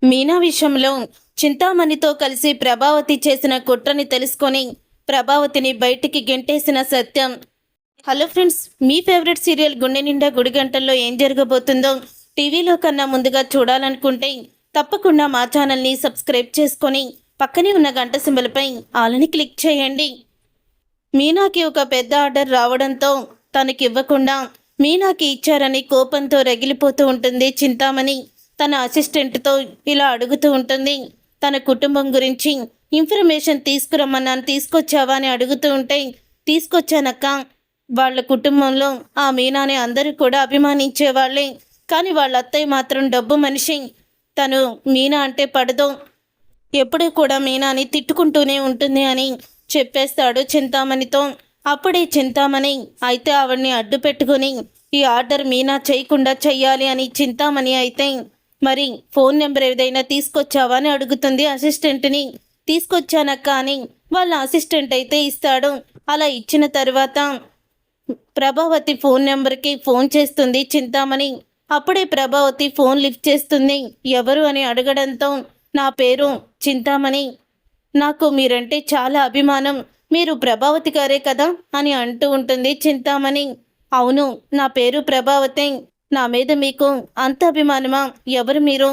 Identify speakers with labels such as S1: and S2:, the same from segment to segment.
S1: మీనా విషయంలో చింతామణితో కలిసి ప్రభావతి చేసిన కుట్రని తెలుసుకొని ప్రభావతిని బయటికి గెంటేసిన సత్యం. హలో ఫ్రెండ్స్, మీ ఫేవరెట్ సీరియల్ గుండె నిండా గుడి గంటల్లో ఏం జరగబోతుందో టీవీలో కన్నా ముందుగా చూడాలనుకుంటే తప్పకుండా మా ఛానల్ని సబ్స్క్రైబ్ చేసుకొని పక్కనే ఉన్న గంట సింబల్పై ఆలని క్లిక్ చేయండి. మీనాకి ఒక పెద్ద ఆర్డర్ రావడంతో తనకివ్వకుండా మీనాకి ఇచ్చారని కోపంతో రగిలిపోతూ ఉంటుంది చింతామణి. తన అసిస్టెంట్తో ఇలా అడుగుతూ ఉంటుంది. తన కుటుంబం గురించి ఇన్ఫర్మేషన్ తీసుకురమ్మన్నాను, తీసుకొచ్చావా అని అడుగుతూ ఉంటే, తీసుకొచ్చానక్క. వాళ్ళ కుటుంబంలో ఆ మీనాని అందరూ కూడా అభిమానించేవాళ్ళే, కానీ వాళ్ళ అత్తయ్య మాత్రం డబ్బు మనిషి. తను మీనా అంటే పడదు, ఎప్పుడూ కూడా మీనాని తిట్టుకుంటూనే ఉంటుంది అని చెప్పేస్తాడు చింతామణితో. అప్పుడే చింతామణి అయితే ఆవిడ్ని అడ్డు పెట్టుకుని ఈ ఆర్డర్ మీనా చేయకుండా చెయ్యాలి అని చింతామణి అయితే మరి ఫోన్ నెంబర్ ఏదైనా తీసుకొచ్చావా అని అడుగుతుంది అసిస్టెంట్ని. తీసుకొచ్చానక్క అని వాళ్ళ అసిస్టెంట్ అయితే ఇస్తాడు. అలా ఇచ్చిన తర్వాత ప్రభావతి ఫోన్ నెంబర్కి ఫోన్ చేస్తుంది చింతామణి. అప్పుడే ప్రభావతి ఫోన్ లిఫ్ట్ చేస్తుంది. ఎవరు అని అడగడంతో, నా పేరు చింతామణి, నాకు మీరంటే చాలా అభిమానం, మీరు ప్రభావతి గారే కదా అని అంటూ ఉంటుంది చింతామణి. అవును, నా పేరు ప్రభావతి, నా మీద మీకు అంత అభిమానమా? ఎవరు మీరు?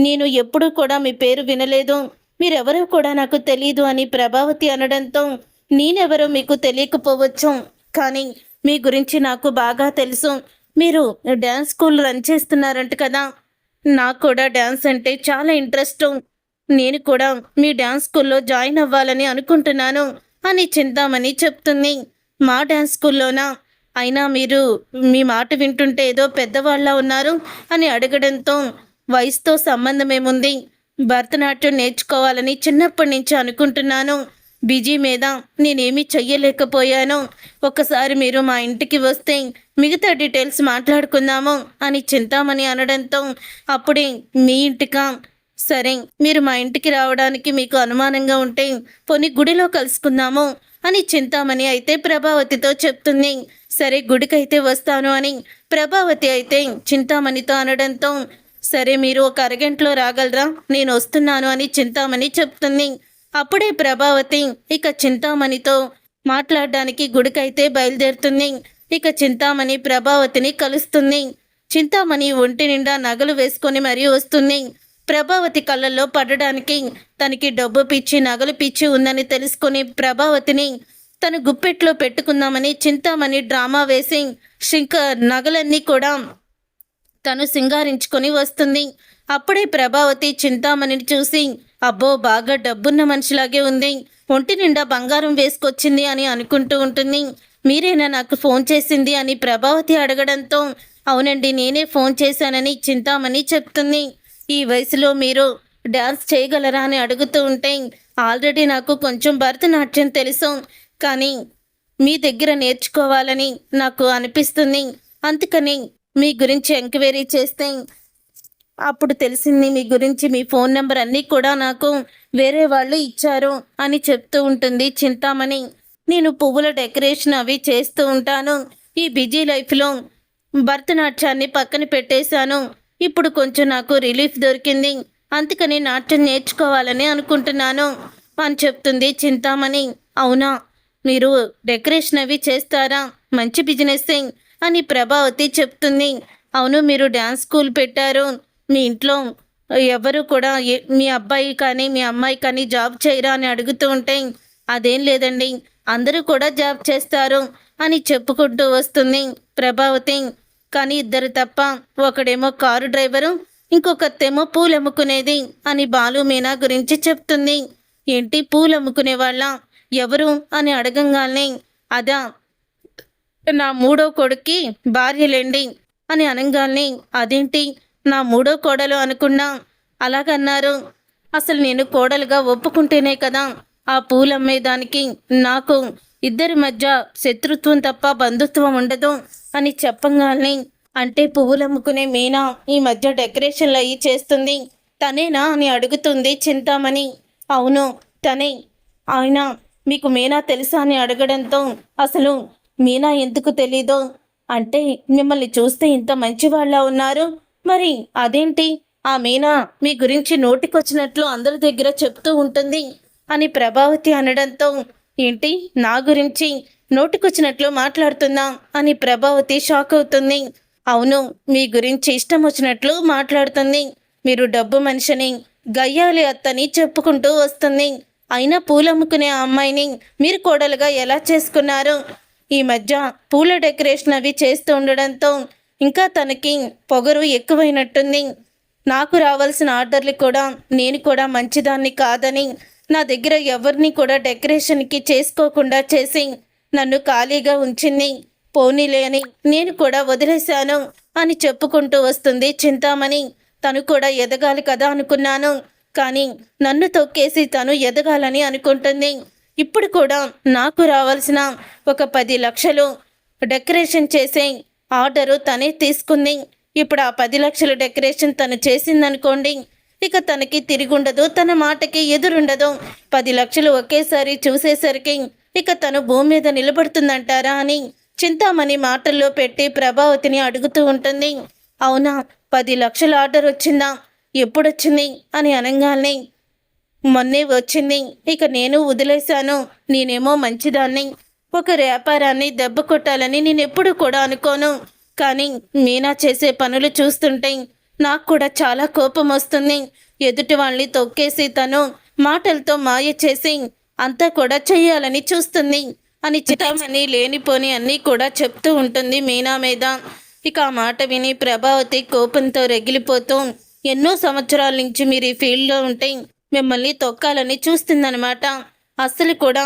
S1: నేను ఎప్పుడూ కూడా మీ పేరు వినలేదు, మీరెవరో కూడా నాకు తెలీదు అని ప్రభావతి అనడంతో, నేనెవరో మీకు తెలియకపోవచ్చు, కానీ మీ గురించి నాకు బాగా తెలుసు. మీరు డ్యాన్స్ స్కూల్ రన్ చేస్తున్నారంట కదా, నాకు కూడా డ్యాన్స్ అంటే చాలా ఇంట్రెస్ట్, నేను కూడా మీ డ్యాన్స్ స్కూల్లో జాయిన్ అవ్వాలని అనుకుంటున్నాను అని చింతామణి చెప్తుంది. మా డ్యాన్స్ స్కూల్లోనా? అయినా మీరు మీ మాట వింటుంటే ఏదో పెద్దవాళ్ళ ఉన్నారు అని అడగడంతో, వయసుతో సంబంధం ఏముంది, భరతనాట్యం నేర్చుకోవాలని చిన్నప్పటి నుంచి అనుకుంటున్నాను, బిజీ మీద నేనేమీ చెయ్యలేకపోయాను, ఒక్కసారి మీరు మా ఇంటికి వస్తే మిగతా డీటెయిల్స్ మాట్లాడుకుందాము అని చింతామణి అనడంతో, అప్పుడే మీ ఇంటికా? సరే, మీరు మా ఇంటికి రావడానికి మీకు అనుమానంగా ఉంటే పోనీ గుడిలో కలుసుకుందాము అని చింతామణి అయితే ప్రభావతితో చెప్తుంది. సరే, గుడికైతే వస్తాను అని ప్రభావతి అయితే చింతామణితో అనడంతో, సరే మీరు ఒక అరగంటలో రాగలరా, నేను వస్తున్నాను అని చింతామణి చెప్తుంది. అప్పుడే ప్రభావతి ఇక చింతామణితో మాట్లాడడానికి గుడికైతే బయలుదేరుతుంది. ఇక చింతామణి ప్రభావతిని కలుస్తుంది. చింతామణి ఒంటి నిండా నగలు వేసుకొని మరీ వస్తుంది. ప్రభావతి కళ్ళల్లో పడడానికి తనకి డబ్బు పిచ్చి, నగలు పిచ్చి ఉందని తెలుసుకుని ప్రభావతిని తన గుప్పెట్లో పెట్టుకుందామని చింతామణి డ్రామా వేసి నగలన్నీ కూడా తను సింగారించుకొని వస్తుంది. అప్పుడే ప్రభావతి చింతామణిని చూసి, అబ్బో బాగా డబ్బున్న మనిషిలాగే ఉంది, ఒంటి నిండా బంగారం వేసుకొచ్చింది అని అనుకుంటూ ఉంటుంది. మీరేనా నాకు ఫోన్ చేసింది అని ప్రభావతి అడగడంతో, అవునండి నేనే ఫోన్ చేశానని చింతామణి చెప్తుంది. ఈ వయసులో మీరు డ్యాన్స్ చేయగలరా అని అడుగుతూ ఉంటే, ఆల్రెడీ నాకు కొంచెం భరతనాట్యం తెలుసు, కానీ మీ దగ్గర నేర్చుకోవాలని నాకు అనిపిస్తుంది, అందుకని మీ గురించి ఎంక్వైరీ చేస్తే అప్పుడు తెలిసింది మీ గురించి, మీ ఫోన్ నెంబర్ అన్నీ కూడా నాకు వేరే వాళ్ళు ఇచ్చారు అని చెప్తూ ఉంటుంది చింతామణి. నేను పువ్వుల డెకరేషన్ అవి చేస్తూ ఉంటాను, ఈ బిజీ లైఫ్లో భరతనాట్యాన్ని పక్కన పెట్టేశాను, ఇప్పుడు కొంచెం నాకు రిలీఫ్ దొరికింది, అందుకని నాట్యం నేర్చుకోవాలని అనుకుంటున్నాను అని చెప్తుంది చింతామణి. అవునా, మీరు డెకరేషన్ అవి చేస్తారా, మంచి బిజినెస్ అని ప్రభావతి చెప్తుంది. అవును, మీరు డ్యాన్స్ స్కూల్ పెట్టారు, మీ ఇంట్లో ఎవరు కూడా మీ అబ్బాయి కానీ మీ అమ్మాయి కానీ జాబ్ చేయరా అని అడుగుతూ ఉంటే, అదేం లేదండి అందరూ కూడా జాబ్ చేస్తారు అని చెప్పుకుంటూ వస్తుంది ప్రభావతి. కానీ ఇద్దరు తప్ప, ఒకడేమో కారు డ్రైవరు, ఇంకొకతేమో పూలు అమ్ముకునేది అని బాలు మీనా గురించి చెప్తుంది. ఏంటి పూలు అమ్ముకునే వాళ్ళ, ఎవరు అని అడగంగానే, అదా నా మూడో కొడుక్కి భార్యలేండి అని అనగానే, అదేంటి నా మూడో కోడలు అనుకున్నా, అలాగన్నారు, అసలు నేను కోడలుగా ఒప్పుకుంటేనే కదా ఆ పూలమ్మేదానికి నాకు ఇద్దరి మధ్య శత్రుత్వం తప్ప బంధుత్వం ఉండదు అని చెప్పంగానే, అంటే పువ్వులు అమ్ముకునే మీనా ఈ మధ్య డెకరేషన్లు అయ్యి చేస్తుంది, తనేనా అని అడుగుతుంది చింతామణి. అవును తనే. ఆయన మీకు మీనా తెలుసా అని అడగడంతో, అసలు మీనా ఎందుకు తెలీదో, అంటే మిమ్మల్ని చూస్తే ఇంత మంచి వాళ్ళ ఉన్నారు, మరి అదేంటి ఆ మీనా మీ గురించి నోటికొచ్చినట్లు అందరి దగ్గర చెప్తూ ఉంటుంది అని ప్రభావతి అనడంతో, ఏంటి నా గురించి నోటికొచ్చినట్లు మాట్లాడుతుందా అని ప్రభావతి షాక్ అవుతుంది. అవును, మీ గురించి ఇష్టం వచ్చినట్లు మాట్లాడుతుంది. మీరు డబ్బు మనిషిని, గయ్యాలి అత్తని చెప్పుకుంటూ వస్తుంది. అయినా పూలమ్ముకునే ఆ అమ్మాయిని మీరు కోడలుగా ఎలా చేసుకున్నారు? ఈ మధ్య పూల డెకరేషన్ అవి చేస్తూ ఉండడంతో ఇంకా తనకి పొగరు ఎక్కువైనట్టుంది. నాకు రావాల్సిన ఆర్డర్లు కూడా నేను కూడా మంచిదాన్ని కాదని, నా దగ్గర ఎవరిని కూడా డెకరేషన్కి చేసుకోకుండా చేసి నన్ను ఖాళీగా ఉంచింది. పోనీలే అని నేను కూడా వదిలేశాను అని చెప్పుకుంటూ వస్తుంది చింతామణి. తను కూడా ఎదగాలి కదా అనుకున్నాను, కానీ నన్ను తొక్కేసి తను ఎదగాలని అనుకుంటుంది. ఇప్పుడు కూడా నాకు రావాల్సిన ఒక 10 లక్షలు డెకరేషన్ చేసే ఆర్డరు తనే తీసుకుంది. ఇప్పుడు ఆ 10 లక్షల డెకరేషన్ తను చేసిందనుకోండి, ఇక తనకి తిరుగుండదు, తన మాటకి ఎదురుండదు. 10 లక్షలు ఒకేసారి చూసేసరికి ఇక తను భూమి మీద నిలబడుతుందంటారా అని చింతామణి మాటల్లో పెట్టి ప్రభావతిని అడుగుతూ ఉంటుంది. అవునా, 10 లక్షల ఆర్డర్ వచ్చిందా? ఎప్పుడొచ్చింది అని అనగానే, మొన్నే వచ్చింది. ఇక నేను వదిలేశాను. నేనేమో మంచిదాన్ని, ఒక వ్యాపారాన్ని దెబ్బ కొట్టాలని నేనెప్పుడు కూడా అనుకోను. కానీ మీనా చేసే పనులు చూస్తుంటే నాకు కూడా చాలా కోపం వస్తుంది. ఎదుటి వాళ్ళని తొక్కేసి తను మాటలతో మాయ చేసి అంతా కూడా చెయ్యాలని చూస్తుంది అని చితామని లేనిపోని అన్నీ కూడా చెప్తూ ఉంటుంది మీనా మీద. ఇక ఆ మాట విని ప్రభావతి కోపంతో రగిలిపోతూ, ఎన్నో సంవత్సరాల నుంచి మీరు ఈ ఫీల్డ్లో ఉంటే మిమ్మల్ని తొక్కాలని చూస్తుందన్నమాట. అస్సలు కూడా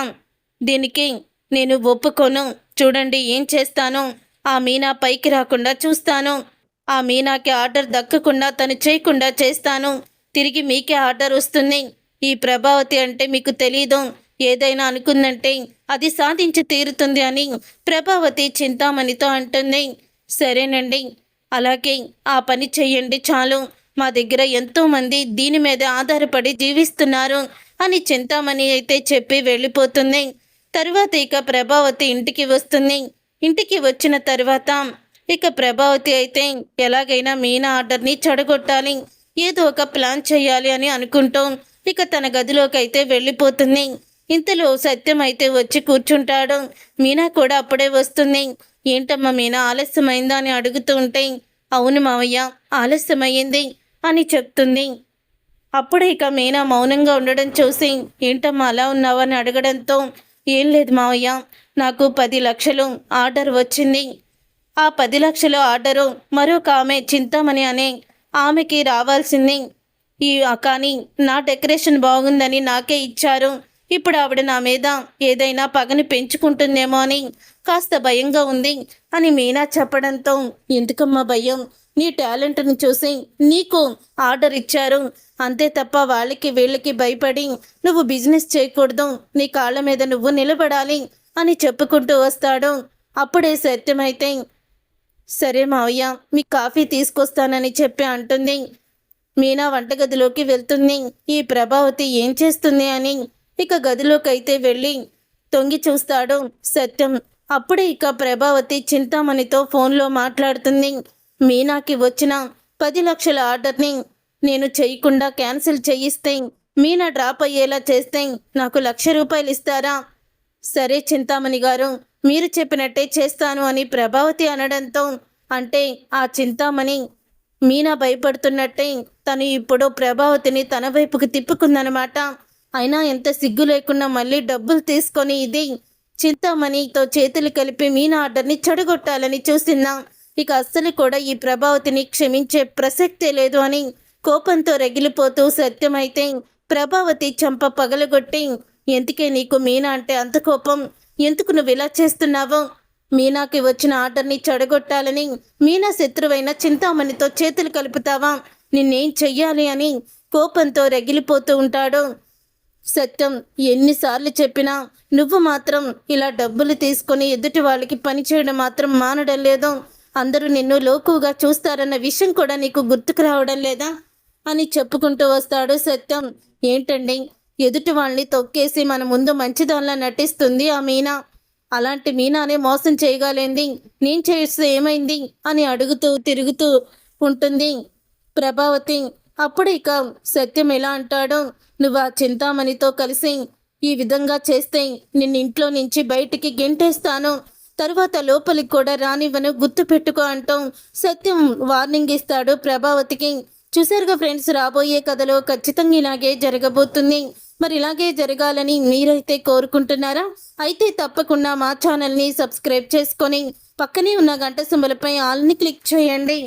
S1: దీనికి నేను ఒప్పుకోను. చూడండి ఏం చేస్తాను, ఆ మీనా పైకి రాకుండా చూస్తాను. ఆ మీనాకి ఆర్డర్ దక్కకుండా తను చేయకుండా చేస్తాను. తిరిగి మీకే ఆర్డర్ వస్తుంది. ఈ ప్రభావతి అంటే మీకు తెలీదు, ఏదైనా అనుకుందంటే అది సాధించి తీరుతుంది అని ప్రభావతి చింతామణితో అంటుంది. సరేనండి, అలాగే ఆ పని చెయ్యండి చాలు. మా దగ్గర ఎంతోమంది దీని మీద ఆధారపడి జీవిస్తున్నారు అని చింతామణి అయితే చెప్పి వెళ్ళిపోతుంది. తరువాత ఇక ప్రభావతి ఇంటికి వస్తుంది. ఇంటికి వచ్చిన తర్వాత ఇక ప్రభావతి అయితే ఎలాగైనా మీనా ఆర్డర్ని చెడగొట్టాలి, ఏదో ఒక ప్లాన్ చేయాలి అని అనుకుంటూ ఇక తన గదిలోకి అయితే వెళ్ళిపోతుంది. ఇంతలో సత్యం అయితే వచ్చి కూర్చుంటాడు. మీనా కూడా అప్పుడే వస్తుంది. ఏంటమ్మా మీనా, ఆలస్యమైందా అని అడుగుతూ ఉంటే, అవును మావయ్య, ఆలస్యమయ్యింది అని చెప్తుంది. అప్పుడే ఇక మీనా మౌనంగా ఉండడం చూసి, ఏంటమ్మా అలా ఉన్నావా అని అడగడంతో, ఏం లేదు మావయ్య, నాకు 10 లక్షలు ఆర్డర్ వచ్చింది. ఆ 10 లక్షల ఆర్డరు మరొక ఆమె చింతామణి అనే ఆమెకి రావాల్సింది. కానీ నా డెకరేషన్ బాగుందని నాకే ఇచ్చారు. ఇప్పుడు ఆవిడ నా మీద ఏదైనా పగని పెంచుకుంటుందేమో అని కాస్త భయంగా ఉంది అని మీనా చెప్పడంతో, ఎందుకమ్మా భయం? నీ టాలెంట్ని చూసి నీకు ఆర్డర్ ఇచ్చారు అంతే తప్ప వాళ్ళకి వీళ్ళకి భయపడి నువ్వు బిజినెస్ చేయకూడదు, నీ కాళ్ళ మీద నువ్వు నిలబడాలి అని చెప్పుకుంటూ వస్తాడు. అప్పుడే సత్యమైతే, సరే మావయ్య, మీ కాఫీ తీసుకొస్తానని చెప్పి అంటుంది. మీనా వంటగదిలోకి వెళ్తుంది. ఈ ప్రభావతి ఏం చేస్తుంది అని ఇక గదిలోకైతే వెళ్ళి తొంగి చూస్తాడు సత్యం. అప్పుడే ఇక ప్రభావతి చింతామణితో ఫోన్లో మాట్లాడుతుంది. మీనాకి వచ్చిన 10 లక్షల ఆర్డర్ని నేను చేయకుండా క్యాన్సిల్ చేయిస్తే, మీనా డ్రాప్ అయ్యేలా చేస్తే నాకు 1,00,000 రూపాయలు ఇస్తారా? సరే చింతామణి గారు, మీరు చెప్పినట్టే చేస్తాను అని ప్రభావతి అనడంతో, అంటే ఆ చింతామణి మీనా భయపడుతున్నట్టే తను ఇప్పుడు ప్రభావతిని తన వైపుకి తిప్పుకుందనమాట. అయినా ఎంత సిగ్గు లేకుండా మళ్ళీ డబ్బులు తీసుకొని ఇది చింతామణితో చేతులు కలిపి మీనా ఆర్డర్ని చెడగొట్టాలని చూసిందా. ఇక అస్సలు కూడా ఈ ప్రభావతిని క్షమించే ప్రసక్తే లేదు అని కోపంతో రగిలిపోతూ సత్యమైతే ప్రభావతి చంప పగలగొట్టి, ఎందుకే నీకు మీనా అంటే అంత కోపం? ఎందుకు నువ్వు ఇలా చేస్తున్నావు? మీనాకి వచ్చిన ఆర్డర్ని చెడగొట్టాలని మీనా శత్రువైన చింతామణితో చేతులు కలుపుతావా? నిన్నేం చెయ్యాలి అని కోపంతో రగిలిపోతూ ఉంటాడు సత్యం. ఎన్నిసార్లు చెప్పినా నువ్వు మాత్రం ఇలా డబ్బులు తీసుకొని ఎదుటి వాళ్ళకి పని చేయడం మాత్రం మానడం లేదు. అందరూ నిన్ను లోకుగా చూస్తారన్న విషయం కూడా నీకు గుర్తుకు రావడం లేదా అని చెప్పుకుంటూ వస్తాడు సత్యం. ఏంటండి, ఎదుటి వాళ్ళని తొక్కేసి మన ముందు మంచిదానిలా నటిస్తుంది ఆ మీనా. అలాంటి మీనానే మోసం చేయగలేంది, నేను చేస్తే ఏమైంది అని అడుగుతూ తిరుగుతూ ఉంటుంది ప్రభావతి. అప్పుడు ఇక సత్యం ఎలా అంటాడో, నువ్వు ఆ చింతామణితో కలిసి ఈ విధంగా చేస్తే నిన్ను ఇంట్లో నుంచి బయటికి గెంటేస్తాను, తరువాత లోపలికి కూడా రానివ్వను, గుర్తు పెట్టుకో అంటూ సత్యం వార్నింగ్ ఇస్తాడు ప్రభావతికి. చూసారుగా ఫ్రెండ్స్, రాబోయే కథలో ఖచ్చితంగా ఇలాగే జరగబోతుంది. మరి ఇలాగే జరగాలని మీరైతే కోరుకుంటున్నారా? అయితే తప్పకుండా మా ఛానల్ని సబ్స్క్రైబ్ చేసుకొని పక్కనే ఉన్న గంట సింబల్పై ఆల్ని క్లిక్ చేయండి.